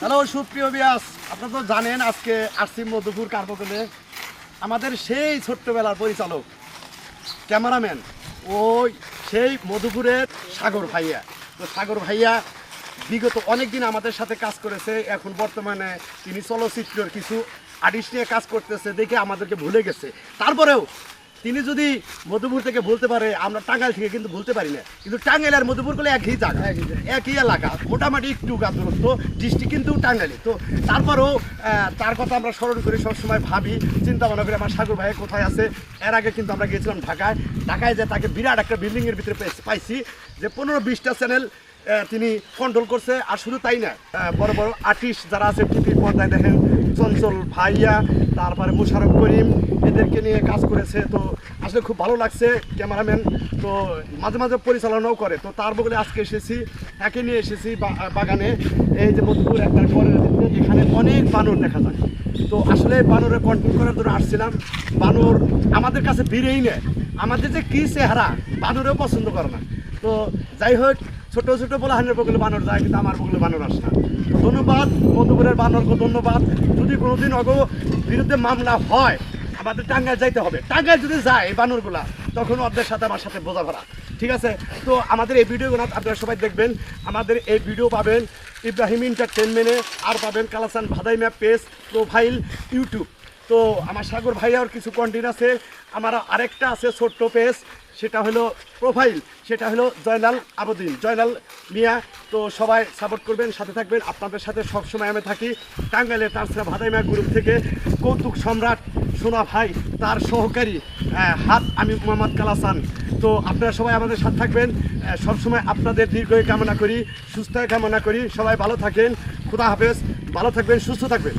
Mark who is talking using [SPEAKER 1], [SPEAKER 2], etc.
[SPEAKER 1] Hello সুপ্রিয় বিয়াস, আপনারা তো জানেন আজকে আসছি মধুপুর কার্বকলে। আমাদের সেই ছোট্টবেলার পরিচালক ক্যামেরাম্যান ওই সেই মধুপুরের সাগর ভাইয়া। তো সাগর ভাইয়া বিগত অনেক দিন আমাদের সাথে কাজ করেছে, এখন বর্তমানে তিনি চলচ্চিত্রের কিছু আর্টিস্ট নিয়ে কাজ করতেছে দেখে আমাদেরকে ভুলে গেছে। তারপরেও তিনি যদি মধুপুর থেকে বলতে পারে, আমরা টাঙ্গাইল থেকে কিন্তু বলতে পারি না, কিন্তু টাঙ্গাইল আর মধুপুর করলে একই জায়গা একই এলাকা, মোটামুটি একটু দূরত্ব, ডিস্ট্রিক্ট কিন্তু টাঙ্গাইলে। তো তারপরেও তার কথা আমরা স্মরণ করি, সবসময় ভাবি, চিন্তা ভাবনা করি আমার সাগর ভাই কোথায় আছে। এর আগে কিন্তু আমরা গিয়েছিলাম ঢাকায় যে তাকে বিরাট একটা বিল্ডিংয়ের ভিতরে পাইছি, যে 15-20টা চ্যানেল তিনি কন্ট্রোল করছে। আর শুধু তাই না, বড় বড় আর্টিস্ট যারা আছে টিভির পর্দায় দেখেন, চঞ্চল ভাইয়া, তারপরে মুশারফ করিম, এদেরকে নিয়ে কাজ করেছে। তো আসলে খুব ভালো লাগছে। ক্যামেরাম্যান তো মাঝে মাঝে পরিচালনাও করে। তো তার বলে আজকে এসেছি, একে নিয়ে এসেছি বাগানে। এই যে মধুপুর একটা এখানে অনেক বানর দেখা যায়। তো আসলে বানরের কন্ট্রোল করার জন্য আসছিলাম। বানর আমাদের কাছে বেরেই নেয়, আমাদের যে কী চেহারা বানরেও পছন্দ করে না। তো যাই হোক, ছোটো ছোটো বলে হানের বগলে বানর যায়, কিন্তু আমার বগলে বানর আসে না। তো ধন্যবাদ মধুপুরের বানরকে, ধন্যবাদ। যদি কোনোদিন বিরুদ্ধে মামলা হয়, আমাদের টাঙ্গাইল যাইতে হবে। টাঙ্গাইল যদি যায় এই বানরগুলা, তখন ওদের সাথে আমার সাথে বোঝাপড়া, ঠিক আছে? তো আমাদের এই ভিডিওগুলো আপনারা সবাই দেখবেন। আমাদের এই ভিডিও পাবেন ইব্রাহিম এন্টারটেনমেন্টে, আর পাবেন কালাচান ভাদাইমা পেজ, প্রোফাইল, ইউটিউব। তো আমার সাগর ভাইয়ার কিছু কন্টেন্ট আছে। আমার আরেকটা আছে ছোট্ট পেজ, সেটা হলো প্রোফাইল, সেটা হলো জয়নাল আবেদিন, জয়নাল মিয়া। তো সবাই সাপোর্ট করবেন, সাথে থাকবেন। আপনাদের সাথে সবসময় আমি থাকি। টাঙ্গাইলের তারসরা ভাদাইমা গ্রুপ থেকে কৌতুক সম্রাট সোনা ভাই, তার সহকারী হাত আমি মোহাম্মদ কালাচান। তো আপনারা সবাই আমাদের সাথে থাকবেন। সবসময় আপনাদের দীর্ঘায়ু কামনা করি, সুস্থ কামনা করি। সবাই ভালো থাকেন, খুদা হাফেজ, ভালো থাকবেন, সুস্থ থাকবেন।